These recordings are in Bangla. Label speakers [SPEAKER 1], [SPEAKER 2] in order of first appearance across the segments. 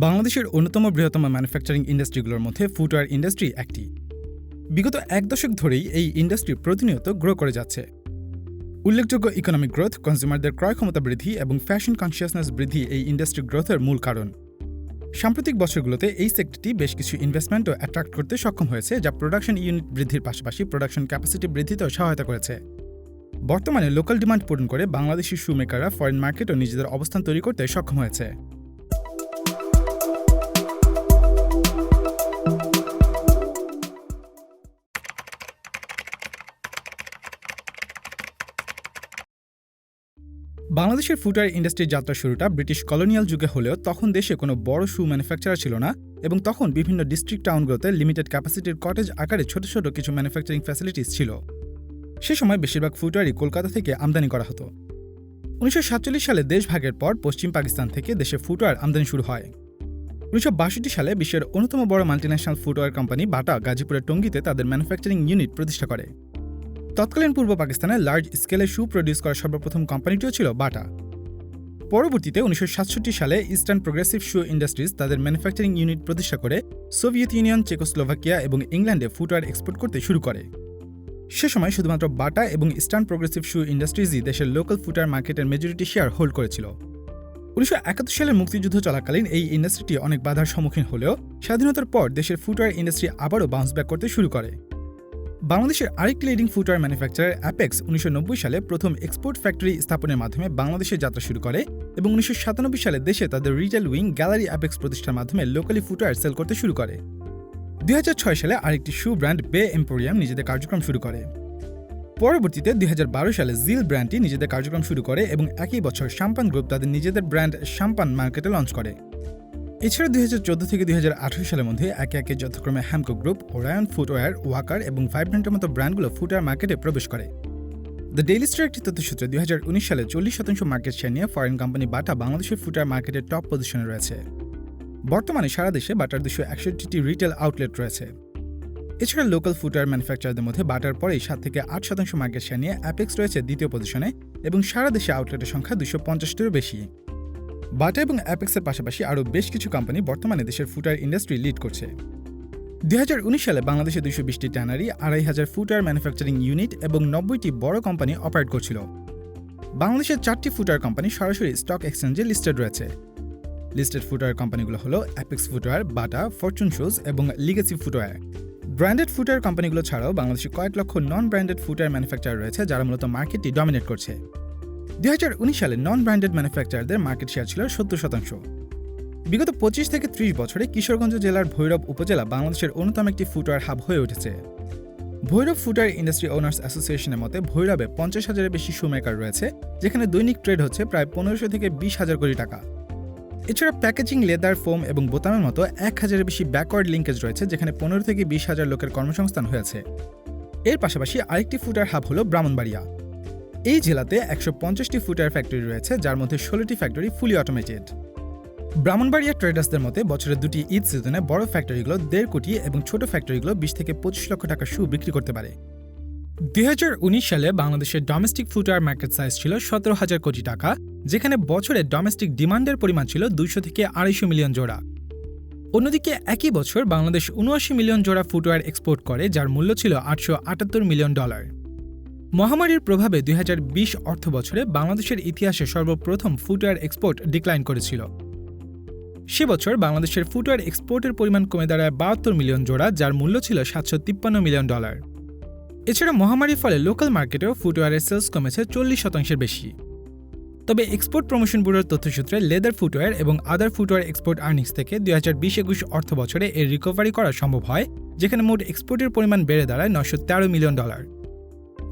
[SPEAKER 1] বাংলাদেশের অন্যতম বৃহত্তম ম্যানুফ্যাকচারিং ইন্ডাস্ট্রিগুলোর মধ্যে ফুটওয়্যার ইন্ডাস্ট্রি একটি। বিগত এক দশক ধরেই এই ইন্ডাস্ট্রি প্রতিনিয়ত গ্রো করে যাচ্ছে। উল্লেখযোগ্য ইকোনমিক গ্রোথ, কনজিউমারদের ক্রয় ক্ষমতা বৃদ্ধি এবং ফ্যাশন কনসিয়াসনেস বৃদ্ধি এই ইন্ডাস্ট্রি গ্রোথের মূল কারণ। সাম্প্রতিক বছরগুলোতে এই সেক্টরটি বেশ কিছু ইনভেস্টমেন্টও অ্যাট্রাক্ট করতে সক্ষম হয়েছে, যা প্রোডাকশন ইউনিট বৃদ্ধির পাশাপাশি প্রোডাকশন ক্যাপাসিটি বৃদ্ধিতেও সহায়তা করেছে। বর্তমানে লোকাল ডিমান্ড পূরণ করে বাংলাদেশি শু মেকাররা ফরেন মার্কেটও নিজেদের অবস্থান তৈরি করতে সক্ষম হয়েছে। বাংলাদেশের ফুটওয়্যার ইন্ডাস্ট্রির যাত্রা শুরুটা ব্রিটিশ কলোনিয়াল যুগে হলেও তখন দেশে কোনো বড় শু ম্যানুফ্যাকচারার ছিল না এবং তখন বিভিন্ন ডিস্ট্রিক্ট টাউনগুলোতে লিমিটেড ক্যাপাসিটির কটেজ আকারে ছোট ছোট কিছু ম্যানুফ্যাকচারিং ফ্যাসিলিটিস ছিল। সে সময় বেশিরভাগ ফুটওয়্যারই কলকাতা থেকে আমদানি করা হতো। 1947 সালে দেশভাগের পর পশ্চিম পাকিস্তান থেকে দেশে ফুটওয়্যার আমদানি শুরু হয়। 1962 সালে বিশ্বের অন্যতম বড় মাল্টিন্যাশনাল ফুটওয়্যার কোম্পানি বাটা গাজীপুরের টঙ্গীতে তাদের ম্যানুফ্যাকচারিং ইউনিট প্রতিষ্ঠা করে। তৎকালীন পূর্ব পাকিস্তানে লার্জ স্কেলে শু প্রডিউস করা সর্বপ্রথম কোম্পানিটিও ছিল বাটা। পরবর্তীতে 1967 সালে ইস্টার্ন প্রোগ্রেসিভ শু ইন্ডাস্ট্রিজ তাদের ম্যানুফ্যাকচারিং ইউনিট প্রতিষ্ঠা করে সোভিয়েত ইউনিয়ন, চেকোস্লোভাকিয়া এবং ইংল্যান্ডে ফুটওয়্যার এক্সপোর্ট করতে শুরু করে। সে সময় শুধুমাত্র বাটা এবং ইস্টার্ন প্রোগ্রেসিভ শু ইন্ডাস্ট্রিজই দেশের লোকাল ফুটওয়্যার মার্কেটের মেজরিটি শেয়ার হোল্ড করেছিল। 1971 সালের মুক্তিযুদ্ধ চলাকালীন এই ইন্ডাস্ট্রিটি অনেক বাধার সম্মুখীন হলেও স্বাধীনতার পর দেশের ফুটওয়্যার ইন্ডাস্ট্রি আবারও বাউন্স ব্যাক করতে শুরু করে। বাংলাদেশের আরেকটি লিডিং ফুটওয়্যার ম্যানুফ্যাকচারার অ্যাপেক্স 1990 সালে প্রথম এক্সপোর্ট ফ্যাক্টরি স্থাপনের মাধ্যমে বাংলাদেশে যাত্রা শুরু করে এবং 1997 সালে দেশে তাদের রিটেল উইং গ্যালারি অ্যাপেক্স প্রতিষ্ঠার মাধ্যমে লোকালি ফুটওয়্যার সেল করতে শুরু করে। 2006 সালে আরেকটি শু ব্র্যান্ড বে এম্পোরিয়াম নিজেদের কার্যক্রম শুরু করে। পরবর্তীতে 2012 সালে জিল ব্র্যান্ডটি নিজেদের কার্যক্রম শুরু করে এবং একই বছর শাম্পান গ্রুপ তাদের নিজেদের ব্র্যান্ড শাম্পান মার্কেটে লঞ্চ করে। এছাড়া 2014 থেকে 2018 সালের মধ্যে একে একে যথাক্রমে Hamko group, Orion footwear, Walker এবং ভাইব্রেন্টের মতো ব্র্যান্ডগুলো ফুটওয়্যার মার্কেটে প্রবেশ করে। দ্য ডেইলি স্টার একটি তথ্যসূত্রে 2019 সালে 40% মার্কেট শেয়ার নিয়ে ফরেন কোম্পানি বাটা বাংলাদেশের ফুটওয়্যার মার্কেটের টপ পজিশনে রয়েছে। বর্তমানে সারা দেশে বাটার 261টি রিটেল আউটলেট রয়েছে। এছাড়া লোকাল ফুটওয়্যার ম্যানুফ্যাকচারদের মধ্যে বাটার পরেই 7 থেকে 8% মার্কেট শেয়ার নিয়ে অ্যাপেক্স রয়েছে দ্বিতীয় পজিশনে এবং সারা দেশে আউটলেটের সংখ্যা 250টিরও বেশি। বাটা এবং অ্যাপেক্সের পাশাপাশি আরও বেশ কিছু কোম্পানি বর্তমানে দেশের ফুটওয়্যার ইন্ডাস্ট্রি লিড করছে। 2019 সালে বাংলাদেশে 220টি ট্যানারি, 2500 ফুটওয়্যার ম্যানুফ্যাকচারিং ইউনিট এবং 90টি বড় কোম্পানি অপারেট করছিল। বাংলাদেশের 4টি ফুটওয়্যার কোম্পানি সরাসরি স্টক এক্সচেঞ্জে লিস্টেড রয়েছে। লিস্টেড ফুটওয়্যার কোম্পানিগুলো হলো অ্যাপেক্স ফুটওয়্যার, বাটা, ফরচুন শুজ এবং লিগেসি ফুটওয়্যার। ব্র্যান্ডেড ফুটওয়্যার কোম্পানিগুলো ছাড়াও বাংলাদেশে কয়েক লক্ষ নন ব্র্যান্ডেড ফুটওয়্যার ম্যানুফ্যাকচারার রয়েছে যারা মূলত মার্কেটটি ডমিনেট করছে। 2019 সালে নন ব্র্যান্ডেড ম্যানুফ্যাকচারারদের মার্কেট শেয়ার ছিল 70%। বিগত 25 থেকে 30 বছরে কিশোরগঞ্জ জেলার ভৈরব উপজেলা বাংলাদেশের অন্যতম একটি ফুটওয়্যার হাব হয়ে উঠেছে। ভৈরব ফুটওয়্যার ইন্ডাস্ট্রি ওনার্স অ্যাসোসিয়েশনের মতে ভৈরবে 50,000-এর বেশি শু মেকার রয়েছে, যেখানে দৈনিক ট্রেড হচ্ছে প্রায় 1500 থেকে 20,000 কোটি টাকা। এছাড়া প্যাকেজিং, লেদার, ফোম এবং বোতামের মতো 1000-এর বেশি ব্যাকওয়ার্ড লিঙ্কেজ রয়েছে, যেখানে 15 থেকে 20,000 লোকের কর্মসংস্থান হয়েছে। এর পাশাপাশি আরেকটি ফুটওয়্যার হাব হল ব্রাহ্মণবাড়িয়া। এই জেলাতে 150টি ফুটওয়্যার ফ্যাক্টরি রয়েছে, যার মধ্যে 16টি ফ্যাক্টরি ফুলি অটোমেটেড। ব্রাহ্মণবাড়িয়া ট্রেডার্সদের মতে বছরের 2টি ঈদ সিজনে বড় ফ্যাক্টরিগুলো 1.5 কোটি এবং ছোট ফ্যাক্টরিগুলো 20 থেকে 25 লক্ষ টাকার শু বিক্রি করতে পারে। 2019 সালে বাংলাদেশের ডোমেস্টিক ফুটওয়্যার মার্কেট সাইজ ছিল 17,000 কোটি টাকা, যেখানে বছরে ডোমেস্টিক ডিমান্ডের পরিমাণ ছিল 200 থেকে 250 মিলিয়ন জোড়া। অন্যদিকে একই বছর বাংলাদেশ 79 মিলিয়ন জোড়া ফুটওয়্যার এক্সপোর্ট করে, যার মূল্য ছিল $878 মিলিয়ন। মহামারীর প্রভাবে 2020 অর্থ বছরে বাংলাদেশের ইতিহাসে সর্বপ্রথম ফুটওয়্যার এক্সপোর্ট ডিক্লাইন করেছিল। সে বছর বাংলাদেশের ফুটওয়্যার এক্সপোর্টের পরিমাণ কমে দাঁড়ায় 72 মিলিয়ন জোড়া, যার মূল্য ছিল $753 মিলিয়ন। এছাড়া মহামারীর ফলে লোকাল মার্কেটেও ফুটওয়্যারের সেলস কমেছে 40%-এর বেশি। তবে এক্সপোর্ট প্রমোশন ব্যুরোর তথ্যসূত্রে লেদার ফুটওয়্যার এবং আদার ফুটওয়্যার এক্সপোর্ট আর্নিংস থেকে 2020-21 অর্থ বছরে এর রিকভারি করা সম্ভব হয়, যেখানে মোট এক্সপোর্টের পরিমাণ বেড়ে দাঁড়ায় $913 মিলিয়ন।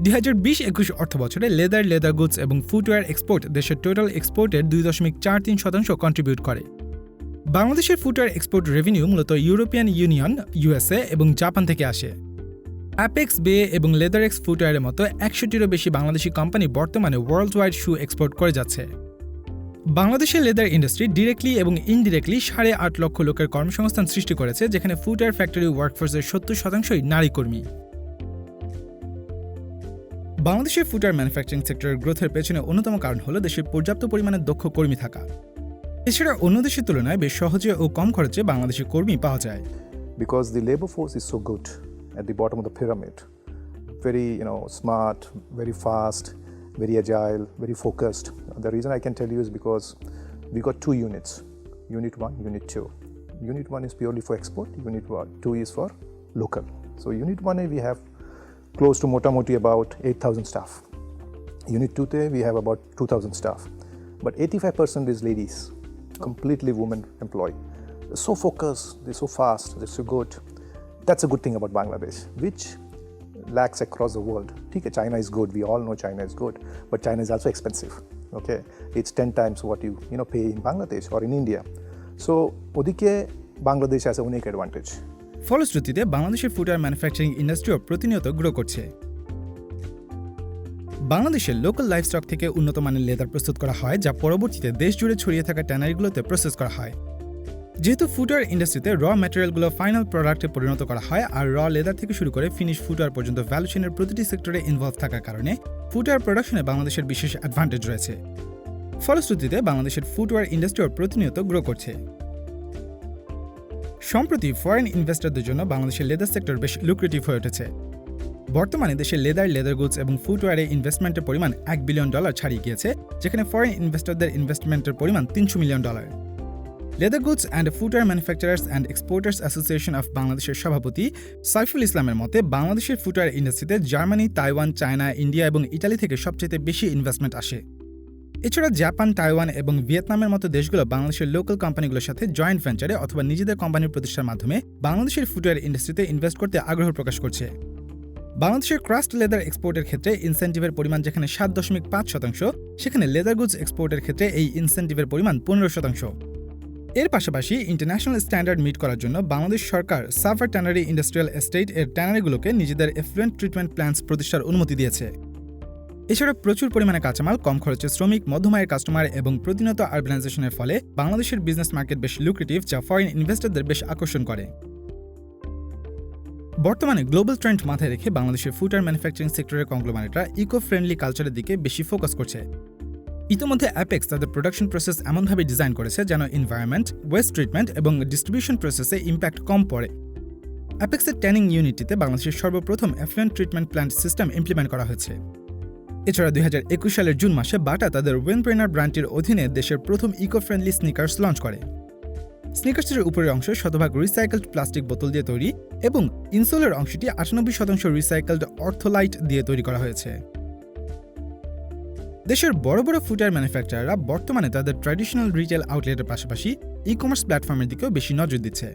[SPEAKER 1] 2020-21 অর্থ বছরে লেদার গুডস এবং ফুটওয়্যার এক্সপোর্ট দেশের টোটাল এক্সপোর্টের 2.43% কন্ট্রিবিউট করে। বাংলাদেশের ফুটওয়্যার এক্সপোর্ট রেভিনিউ মূলত ইউরোপিয়ান ইউনিয়ন, ইউএসএ এবং জাপান থেকে আসে। অ্যাপেক্স, বে এবং লেদারেক্স ফুটওয়্যারের মতো 100টিরও বেশি বাংলাদেশি কোম্পানি বর্তমানে ওয়ার্ল্ড ওয়াইড শু এক্সপোর্ট করে যাচ্ছে। বাংলাদেশের লেদার ইন্ডাস্ট্রি ডিরেক্টলি এবং ইনডিরেক্টলি 8.5 লক্ষ লোকের কর্মসংস্থান সৃষ্টি করেছে, যেখানে ফুটওয়্যার ফ্যাক্টরি ওয়ার্কফোর্সের 70%ই নারী কর্মী। বাংলাদেশের ফুটওয়্যার ম্যানুফ্যাকচারিং সেক্টরের গ্রোথের পেছনে অন্যতম কারণ হল দেশের পর্যাপ্ত পরিমাণে দক্ষ কর্মী থাকা। এছাড়া অন্য দেশের তুলনায় বেশ সহজে ও কম খরচে বাংলাদেশি কর্মী পাওয়া যায়।
[SPEAKER 2] Because the labor force is so good at the bottom of the pyramid, very smart, very fast, very agile, very focused. The reason I can tell you is because we got 2 units, unit 1, unit 2. Unit 1 is purely for export, unit 2 is for local. So unit 1 we have close to motamoti about 8,000 staff. Unit 2 we have about 2,000 staff, but 85% is ladies, completely women employed. They're so focused, they're so fast, they're so good. That's a good thing about Bangladesh, which lacks across the world. Okay, China is good, we all know China is good, but China is also expensive. Okay, it's 10 times what you pay in Bangladesh or in India. So odike Bangladesh has a unique advantage.
[SPEAKER 1] ফলশ্রুতিতে বাংলাদেশের ফুটওয়্যার ম্যানুফ্যাকচারিং ইন্ডাস্ট্রিও প্রতিনিয়ত গ্রো করছে। বাংলাদেশের লোকাল লাইভস্টক থেকে উন্নত মানের লেদার প্রস্তুত করা হয়, যা পরবর্তীতে দেশ জুড়ে ছড়িয়ে থাকা ট্যানারিগুলোতে প্রসেস করা হয়। যেহেতু ফুটওয়্যার ইন্ডাস্ট্রিতে র ম্যাটেরিয়ালগুলো ফাইনাল প্রোডাক্টে পরিণত করা হয়, আর র লেদার থেকে শুরু করে ফিনিশ ফুটওয়্যার পর্যন্ত ভ্যালু চেইনের প্রতিটি সেক্টরে ইনভলভ থাকার কারণে ফুটওয়্যার প্রোডাকশনে বাংলাদেশের বিশেষ অ্যাডভান্টেজ রয়েছে। ফলশ্রুতিতে বাংলাদেশের ফুটওয়্যার ইন্ডাস্ট্রিও প্রতিনিয়ত গ্রো করছে। সম্প্রতি ফরেন ইনভেস্টরদের জন্য বাংলাদেশের লেদার সেক্টর বেশ লুক্রেটিভ হয়ে উঠেছে। বর্তমানে দেশে লেদার গুডস এবং ফুটওয়্যারে ইনভেস্টমেন্টের পরিমাণ $1 বিলিয়ন ছাড়িয়ে গিয়েছে, যেখানে ফরেন ইনভেস্টরদের ইনভেস্টমেন্টের পরিমাণ $300 million. Leather goods and footwear manufacturers and exporters association of বাংলাদেশের সভাপতি সাইফুল ইসলামের মতে বাংলাদেশের ফুটওয়্যার ইন্ডাস্ট্রিতে জার্মানি, তাইওয়ান, চায়না, ইন্ডিয়া এবং ইটালি থেকে সবচেয়ে বেশি ইনভেস্টমেন্ট আসে। এছাড়া জাপান, তাইওয়ান এবং ভিয়েতনামের মতো দেশগুলো বাংলাদেশের লোকাল কোম্পানিগুলোর সাথে জয়েন্ট ভেঞ্চারে অথবা নিজেদের কোম্পানির প্রতিষ্ঠার মাধ্যমে বাংলাদেশের ফুটওয়্যার ইন্ডাস্ট্রিতে ইনভেস্ট করতে আগ্রহ প্রকাশ করছে। বাংলাদেশের ক্রাস্ট লেদার এক্সপোর্টের ক্ষেত্রে ইনসেন্টিভের পরিমাণ যেখানে 7.5%, সেখানে লেদার গুডস এক্সপোর্টের ক্ষেত্রে এই ইনসেন্টিভের পরিমাণ 15%। এর পাশাপাশি ইন্টারন্যাশনাল স্ট্যান্ডার্ড মিট করার জন্য বাংলাদেশ সরকার সাফার ট্যানারি ইন্ডাস্ট্রিয়াল এস্টেট এর ট্যানারিগুলোকে নিজেদের এফ্লুয়েন্ট ট্রিটমেন্ট প্ল্যান্টস প্রতিষ্ঠার অনুমতি দিয়েছে। এছাড়া প্রচুর পরিমাণে কাঁচামাল, কম খরচে শ্রমিক, মধ্যম আয়ের কাস্টমার এবং প্রতিনিয়ত আরবানাইজেশনের ফলে বাংলাদেশের বিজনেস মার্কেট বেশ লুক্রেটিভ, যা ফরেন ইনভেস্টরদের বেশ আকর্ষণ করে। বর্তমানে গ্লোবাল ট্রেন্ড মাথায় রেখে বাংলাদেশের ফুটওয়্যার ম্যানুফ্যাকচারিং সেক্টরের কংগ্লোমারেটরা ইকো ফ্রেন্ডলি কালচারের দিকে বেশি ফোকাস করছে। ইতিমধ্যে অ্যাপেক্স তাদের প্রোডাকশন প্রসেস এমনভাবে ডিজাইন করেছে যেন এনভায়রনমেন্ট, ওয়েস্ট ট্রিটমেন্ট এবং ডিস্ট্রিবিউশন প্রসেসে ইম্প্যাক্ট কম পড়ে। অ্যাপেক্সের ট্যানিং ইউনিটটিতে বাংলাদেশের সর্বপ্রথম effluent treatment plant system implement করা হয়েছে। এছাড়া 2021 সালের জুন মাসে বাটা তাদের উইন্ডব্রেনার ব্র্যান্ডটির অধীনে দেশের প্রথম ইকো ফ্রেন্ডলি স্নিকার্স লঞ্চ করে। স্নিকার্সের উপরের অংশ শতভাগ রিসাইকেলড প্লাস্টিক বোতল দিয়ে তৈরি এবং ইনসোলের অংশটি 98% রিসাইকেলড অর্থোলাইট দিয়ে তৈরি করা হয়েছে। দেশের বড় বড় ফুটওয়্যার ম্যানুফ্যাকচারাররা বর্তমানে তাদের ট্র্যাডিশনাল রিটেল আউটলেটের পাশাপাশি ই কমার্স প্ল্যাটফর্মের দিকেও বেশি নজর দিচ্ছে।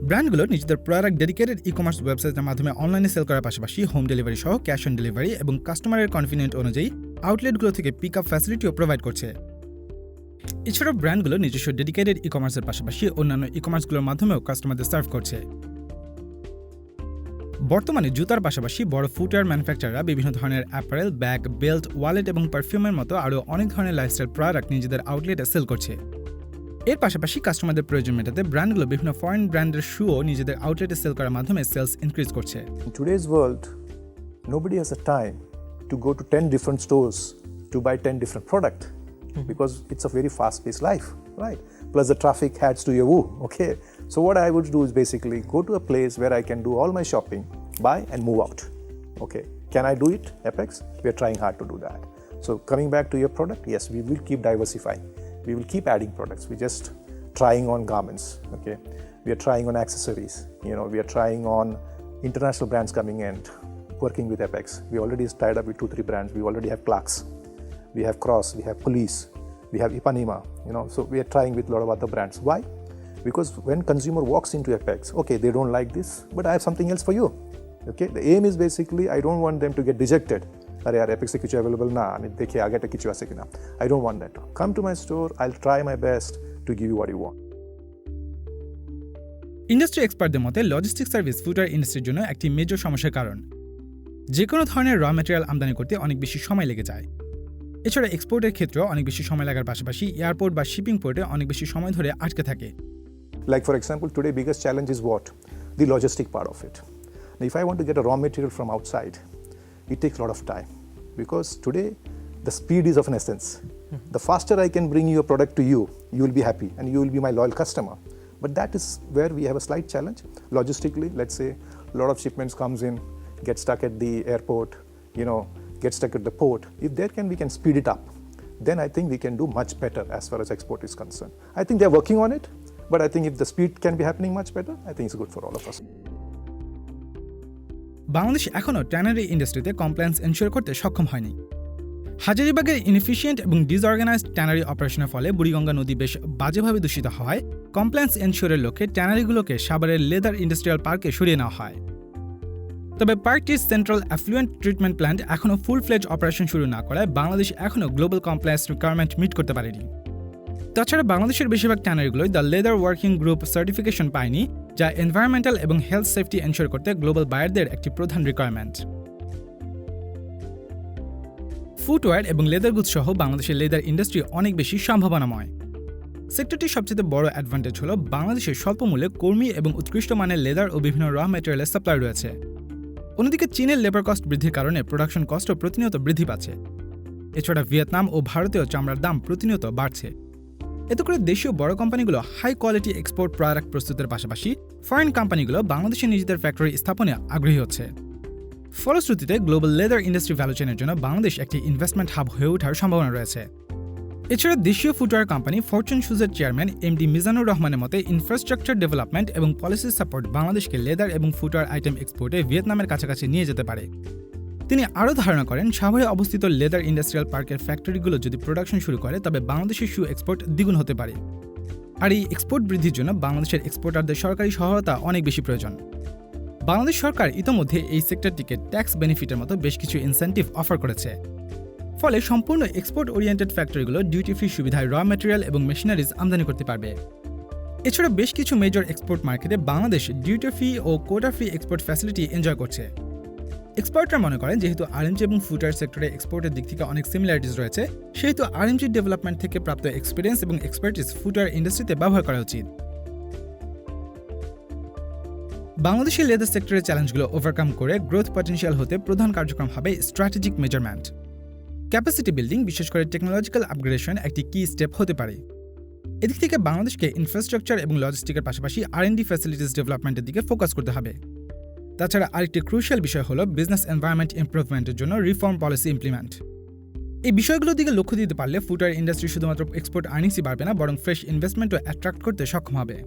[SPEAKER 1] ব্র্যান্ডগুলো নিজেদের প্রোডাক্ট ডেডিকেটেড ই কমার্স ওয়েবসাইটের মাধ্যমে অনলাইনে সেল করার পাশাপাশি হোম ডেলিভারি সহ ক্যাশ অন ডেলিভারি এবং কাস্টমারের কনভিনিয়েন্ট অনুযায়ী আউটলেটগুলো থেকে পিক আপ ফ্যাসিলিটিও প্রোভাইড করছে। এছাড়াও ব্র্যান্ডগুলো নিজস্ব ডেডিকেটেড ই কমার্সের পাশাপাশি অন্যান্য ই কমার্সগুলোর মাধ্যমেও কাস্টমারদের সার্ভ করছে। বর্তমানে জুতার পাশাপাশি বড় ফুটওয়্যার ম্যানুফ্যাকচাররা বিভিন্ন ধরনের অ্যাপারেল, ব্যাগ, বেল্ট, ওয়ালেট এবং পারফিউমের মতো আরও অনেক ধরনের লাইফস্টাইল প্রোডাক্ট নিজেদের আউটলেটে সেল করছে। এর পাশাপাশি কাস্টমারদের প্রয়োজন মেটাতে ব্র্যান্ডগুলো বিভিন্ন ফরেন ব্র্যান্ডের শুও নিজেদের আউটলেটে সেল করার মাধ্যমে সেলস ইনক্রিজ করছে।
[SPEAKER 2] In today's world, nobody has a time to go to 10 different stores to buy 10 different products because it's a very fast-paced life, right? Plus the traffic adds to your woo, okay? So what I would do is basically go to a place where I can do all my shopping, buy and move out, okay? Can I do it, Apex? We are trying hard to do that. So coming back to your product, yes, we will keep diversifying. We will keep adding products. We're just trying on garments, okay? We are trying on accessories, we are trying on international brands coming and working with Apex. We already tied up with 2-3 brands. We already have Clarks, we have Cross, we have Police, we have Ipanema, so we are trying with a lot of other brands. Why? Because when consumer walks into Apex, okay, they don't like this, but I have something else for you, okay? The aim is basically, I don't want them to get dejected. अरे यार एपेक्स से कुछ अवेलेबल ना আমি দেখে আগে একটা কিছু আছে কিনা। I don't want that. Come to my store, I'll try my best to give you what you want.
[SPEAKER 1] Industry এক্সপার্টদের মতে লজিস্টিক সার্ভিস ফুটওয়্যার ইন্ডাস্ট্রির জন্য একটি মেজর সমস্যার কারণ। যে কোনো ধরনের র ম্যাটেরিয়াল আমদানি করতে অনেক বেশি সময় লেগে যায়। এছাড়া এক্সপোর্টের ক্ষেত্রেও অনেক বেশি সময় লাগার পাশাপাশি এয়ারপোর্ট বা শিপিং পোর্টে অনেক বেশি সময় ধরে আটকে থাকে।
[SPEAKER 2] Like for example, today biggest challenge is what? The logistic part of it. Now, if I want to get a raw material from outside, it takes a lot of time because today the speed is of an essence. The faster I can bring your product to you, you will be happy and you will be my loyal customer. But that is where we have a slight challenge. Logistically, let's say a lot of shipments comes in, get stuck at the airport, get stuck at the port. If we can speed it up, then I think we can do much better as far as export is concerned. I think they're working on it, but I think if the speed can be happening much better, I think it's good for all of us.
[SPEAKER 1] Bangladesh এখনও ট্যানারি ইন্ডাস্ট্রিতে কমপ্লায়েন্স এনশিওর করতে সক্ষম হয়নি। হাজারীবাগের ইনএফিশিয়েন্ট এবং ডিসঅর্গানাইজড ট্যানারি অপারেশনের ফলে বুড়িগঙ্গা নদী বেশ বাজেভাবে দূষিত হওয়ায় কমপ্লায়েন্স এনশিওরের লক্ষ্যে ট্যানারিগুলোকে সাভারের লেদার ইন্ডাস্ট্রিয়াল পার্কে সরিয়ে নেওয়া হয়। তবে পার্কটির সেন্ট্রাল অ্যাফ্লুয়েন্ট ট্রিটমেন্ট প্ল্যান্ট এখনও ফুল ফ্লেজ অপারেশন শুরু না করায় বাংলাদেশ এখনও গ্লোবাল কমপ্লায়েন্স রিকোয়ারমেন্ট মিট করতে পারেনি। তাছাড়া বাংলাদেশের বেশিরভাগ ট্যানারিগুলোই the leather working group certification পায়নি, যা এনভায়রনমেন্টাল এবং হেলথ সেফটি এনশিওর করতে গ্লোবাল বায়ারদের একটি প্রধান রিকোয়ারমেন্ট। ফুটওয়্যার এবং লেদার গুডস সহ বাংলাদেশের লেদার ইন্ডাস্ট্রি অনেক বেশি সম্ভাবনাময়। সেক্টরটির সবচেয়ে বড় অ্যাডভান্টেজ হল বাংলাদেশের স্বল্প মূল্যে কর্মী এবং উৎকৃষ্ট মানের লেদার ও বিভিন্ন র ম্যাটেরিয়ালের সাপ্লাই রয়েছে। অন্যদিকে চীনের লেবার কস্ট বৃদ্ধির কারণে প্রোডাকশন কস্টও প্রতিনিয়ত বৃদ্ধি পাচ্ছে। এছাড়া ভিয়েতনাম ও ভারতেও চামড়ার দাম প্রতিনিয়ত বাড়ছে। এতে করে দেশীয় বড় কোম্পানিগুলো হাই কোয়ালিটি এক্সপোর্ট প্রোডাক্ট প্রস্তুতের পাশাপাশি ফরেন কোম্পানিগুলো বাংলাদেশে নিজেদের ফ্যাক্টরি স্থাপনে আগ্রহী হচ্ছে। ফলশ্রুতিতে গ্লোবাল লেদার ইন্ডাস্ট্রি ভ্যালু চেইনের জন্য বাংলাদেশ একটি ইনভেস্টমেন্ট হাব হয়ে ওঠার সম্ভাবনা রয়েছে। এছাড়া দেশীয় ফুটওয়্যার কোম্পানি ফরচুন শুজের চেয়ারম্যান এমডি মিজানুর রহমানের মতে ইনফ্রাস্ট্রাকচার ডেভেলপমেন্ট এবং পলিসি সাপোর্ট বাংলাদেশকে লেদার এবং ফুটওয়্যার আইটেম এক্সপোর্টে ভিয়েতনামের কাছাকাছি নিয়ে যেতে পারে। তিনি আরও ধারণা করেন, সাভারে অবস্থিত লেদার ইন্ডাস্ট্রিয়াল পার্কের ফ্যাক্টরিগুলো যদি প্রোডাকশন শুরু করে তবে বাংলাদেশের শু এক্সপোর্ট দ্বিগুণ হতে পারে। আর এই এক্সপোর্ট বৃদ্ধির জন্য বাংলাদেশের এক্সপোর্টারদের সরকারি সহায়তা অনেক বেশি প্রয়োজন। বাংলাদেশ সরকার ইতোমধ্যে এই সেক্টরটিকে ট্যাক্স বেনিফিটের মতো বেশ কিছু ইনসেন্টিভ অফার করেছে। ফলে সম্পূর্ণ এক্সপোর্ট ওরিয়েন্টেড ফ্যাক্টরিগুলো ডিউটি ফ্রি সুবিধায় র ম্যাটেরিয়াল এবং মেশিনারিজ আমদানি করতে পারবে। এছাড়া বেশ কিছু মেজর এক্সপোর্ট মার্কেটে বাংলাদেশ ডিউটি ফ্রি ও quota free export facility enjoy করছে। এক্সপার্টরা মনে করেন, যেহেতু আরএমজি এবং ফুটওয়্যার সেক্টরে এক্সপোর্টের দিক থেকে অনেক সিমিলারিটিস রয়েছে, সেহেতু আরএমজি ডেভেলপমেন্ট থেকে প্রাপ্ত এক্সপিরিয়েন্স এবং এক্সপার্টিস ফুটওয়্যার ইন্ডাস্ট্রিতে ব্যবহার করা উচিত। বাংলাদেশের লেদার সেক্টরের চ্যালেঞ্জগুলো ওভারকাম করে গ্রোথ পটেনশিয়াল হতে প্রধান কার্যক্রম হবে স্ট্র্যাটেজিক মেজারমেন্ট। ক্যাপাসিটি বিল্ডিং, বিশেষ করে টেকনোলজিক্যাল আপগ্রেডেশন একটি কি স্টেপ হতে পারে। এদিক থেকে বাংলাদেশকে ইনফ্রাস্ট্রাকচার এবং লজিস্টিকের পাশাপাশি R&D ফ্যাসিলিটিস ডেভেলপমেন্টের দিকে ফোকাস করতে হবে। তাছাড়া আরেকটি ক্রুশিয়াল বিষয় হল বিজনেস এনভায়রনমেন্ট ইমপ্রুভমেন্টের জন্য রিফর্ম পলিসি ইমপ্লিমেন্ট। এই বিষয়গুলোর দিকে লক্ষ্য দিতে পারলে ফুটওয়্যার ইন্ডাস্ট্রি শুধুমাত্র এক্সপোর্ট আর্নিংসই বাড়বে না, বরং ফ্রেশ ইনভেস্টমেন্টও অ্যাট্রাক্ট করতে সক্ষম হবে।